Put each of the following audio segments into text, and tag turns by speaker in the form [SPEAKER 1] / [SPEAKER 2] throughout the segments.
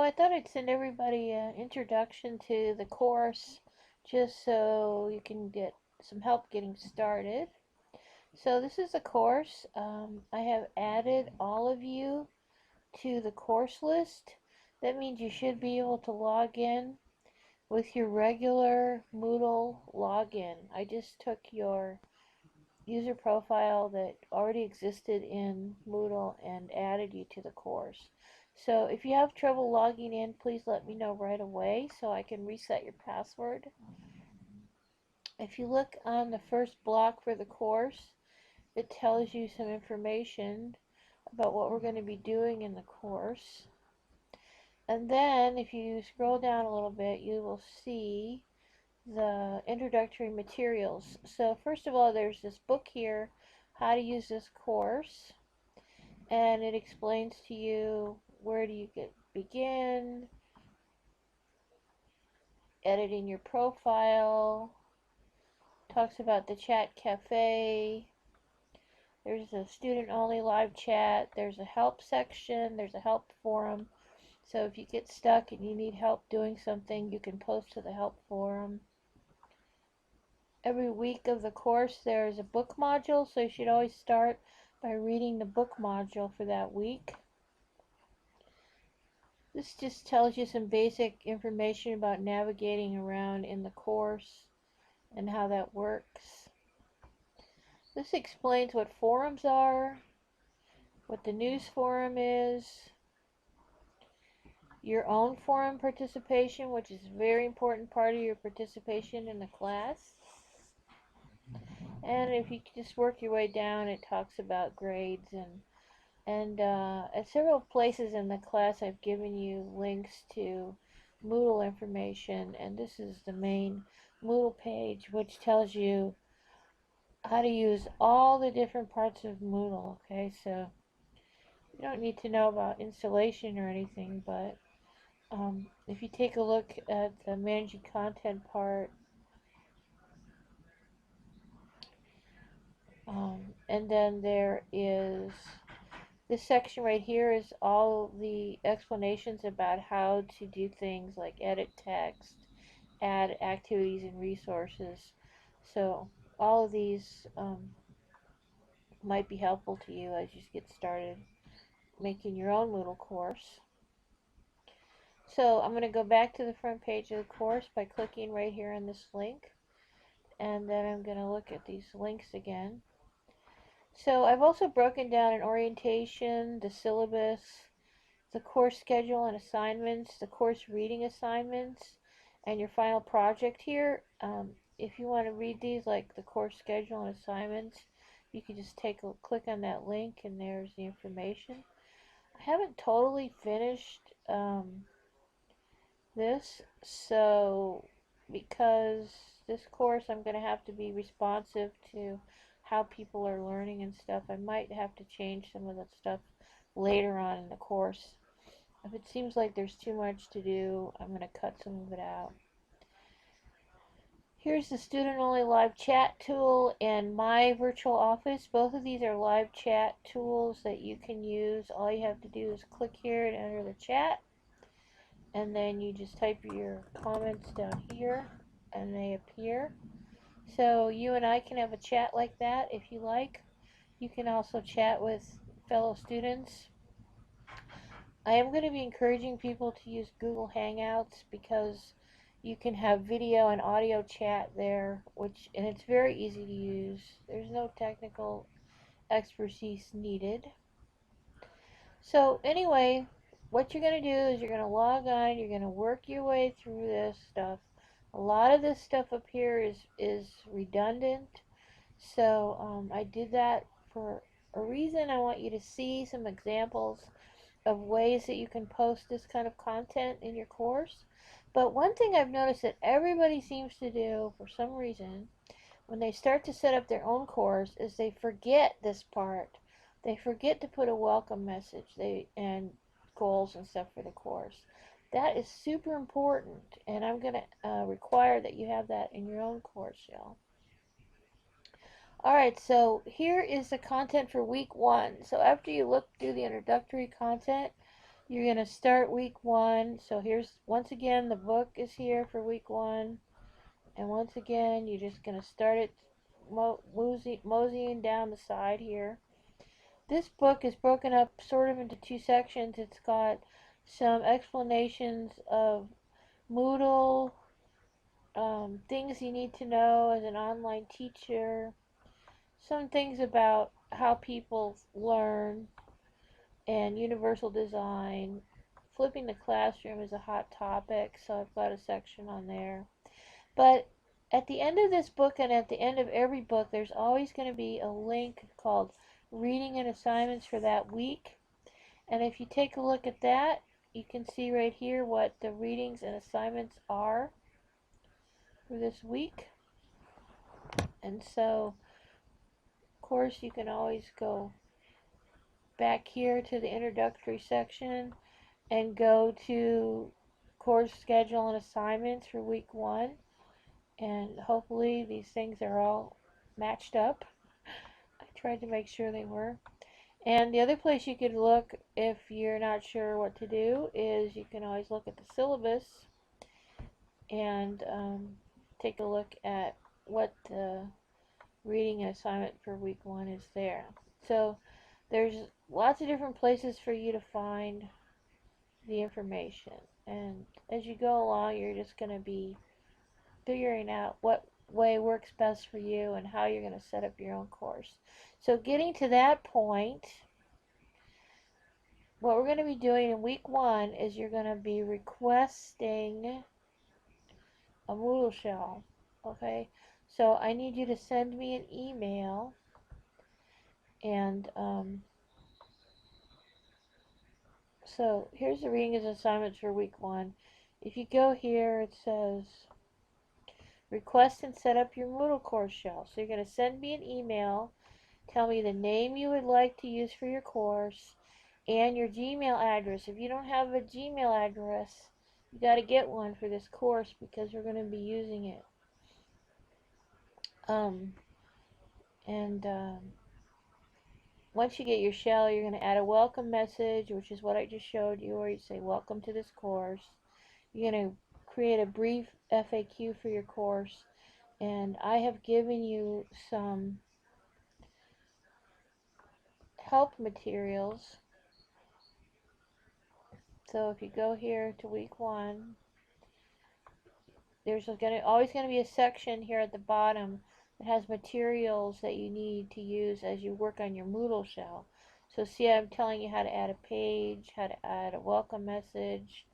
[SPEAKER 1] I thought I'd send everybody an introduction to the course just so you can get some help getting started. So this is a course. I have added all of you to the course list. That means you should be able to log in with your regular Moodle login. I just took your user profile that already existed in Moodle and added you to the course. So if you have trouble logging in, please let me know right away so I can reset your password. If you look on the first block for the course, it tells you some information about what we're going to be doing in the course. And then if you scroll down a little bit, you will see the introductory materials. So first of all, there's this book here, How to Use This Course, and it explains to you where do you begin, editing your profile, talks about the chat cafe, there's a student-only live chat, there's a help section, there's a help forum. So if you get stuck and you need help doing something, you can post to the help forum. Every week of the course there is a book module, so you should always start by reading the book module for that week. This just tells you some basic information about navigating around in the course and how that works. This explains what forums are, what the news forum is, your own forum participation, which is a very important part of your participation in the class. And if you just work your way down, it talks about grades and at several places in the class I've given you links to Moodle information, and this is the main Moodle page, which tells you how to use all the different parts of Moodle. Okay, so you don't need to know about installation or anything, but if you take a look at the managing content part, and then there is this section right here is all the explanations about how to do things like edit text, add activities and resources. So all of these might be helpful to you as you get started making your own Moodle course. So I'm going to go back to the front page of the course by clicking right here on this link, and then I'm going to look at these links again. So I've also broken down an orientation, the syllabus, the course schedule and assignments, the course reading assignments, and your final project here. If you want to read these, like the course schedule and assignments, you can just click on that link and there's the information. I haven't totally finished this, so because this course I'm going to have to be responsive to how people are learning and stuff, I might have to change some of that stuff later on in the course. If it seems like there's too much to do, I'm going to cut some of it out. Here's the student-only live chat tool and My Virtual Office. Both of these are live chat tools that you can use. All you have to do is click here and enter the chat, and then you just type your comments down here and they appear. So you and I can have a chat like that if you like. You can also chat with fellow students. I am going to be encouraging people to use Google Hangouts because you can have video and audio chat there, and it's very easy to use. There's no technical expertise needed. So anyway, what you're going to do is you're going to log on, you're going to work your way through this stuff. A lot of this stuff up here is redundant, so I did that for a reason. I want you to see some examples of ways that you can post this kind of content in your course. But one thing I've noticed that everybody seems to do for some reason when they start to set up their own course is they forget this part. They forget to put a welcome message and goals and stuff for the course. That is super important, and I'm going to require that you have that in your own course, y'all. Alright, so here is the content for week 1. So after you look through the introductory content, You're going to start week 1. So here's, once again, the book is here for week 1. And once again, you're just going to start it moseying down the side here. This book is broken up sort of into 2 sections. It's got some explanations of Moodle, things you need to know as an online teacher, some things about how people learn, and universal design. Flipping the classroom is a hot topic, so I've got a section on there. But at the end of this book and at the end of every book, there's always going to be a link called Reading and Assignments for that week. And if you take a look at that, you can see right here what the readings and assignments are for this week. And so, of course, you can always go back here to the introductory section and go to course schedule and assignments for week 1, and hopefully these things are all matched up. I tried to make sure they were. And the other place you could look if you're not sure what to do is you can always look at the syllabus and take a look at what the reading and assignment for week 1 is there. So there's lots of different places for you to find the information, and as you go along, you're just going to be figuring out what way works best for you and how you're going to set up your own course. So getting to that point, what we're going to be doing in week 1 is you're going to be requesting a Moodle shell. Okay, so I need you to send me an email, and so here's the reading and assignments for week 1. If you go here, it says request and set up your Moodle course shell. So you're going to send me an email, tell me the name you would like to use for your course, and your Gmail address. If you don't have a Gmail address, you got to get one for this course because we're going to be using it. Once you get your shell, you're going to add a welcome message, which is what I just showed you, where you say welcome to this course. You're going to create a brief FAQ for your course, and I have given you some help materials. So if you go here to week 1, there's always going to be a section here at the bottom that has materials that you need to use as you work on your Moodle shell. So see, I'm telling you how to add a page, how to add a welcome message.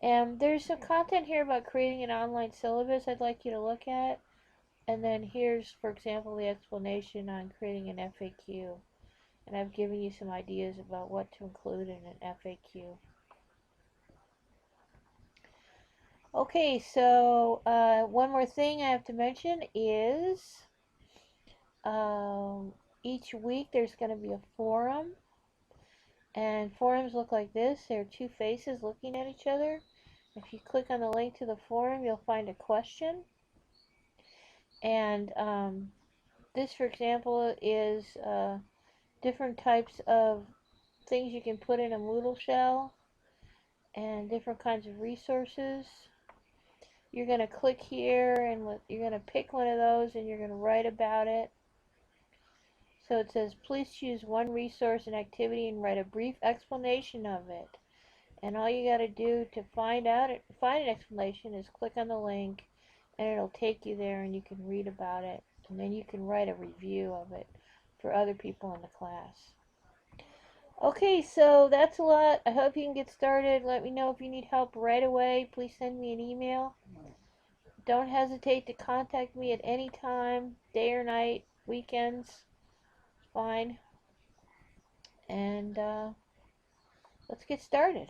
[SPEAKER 1] And there's some content here about creating an online syllabus I'd like you to look at. And then here's, for example, the explanation on creating an FAQ. And I've given you some ideas about what to include in an FAQ. Okay, so one more thing I have to mention is each week there's going to be a forum, and forums look like this. There are 2 faces looking at each other. If you click on the link to the forum, you'll find a question, and this, for example, is different types of things you can put in a Moodle shell and different kinds of resources. You're going to click here and you're going to pick one of those and you're going to write about it. So it says, please choose one resource and activity and write a brief explanation of it. And all you got to do to find an explanation is click on the link, and it'll take you there and you can read about it. And then you can write a review of it for other people in the class. Okay, so that's a lot. I hope you can get started. Let me know if you need help right away. Please send me an email. Don't hesitate to contact me at any time, day or night, weekends, fine. And let's get started.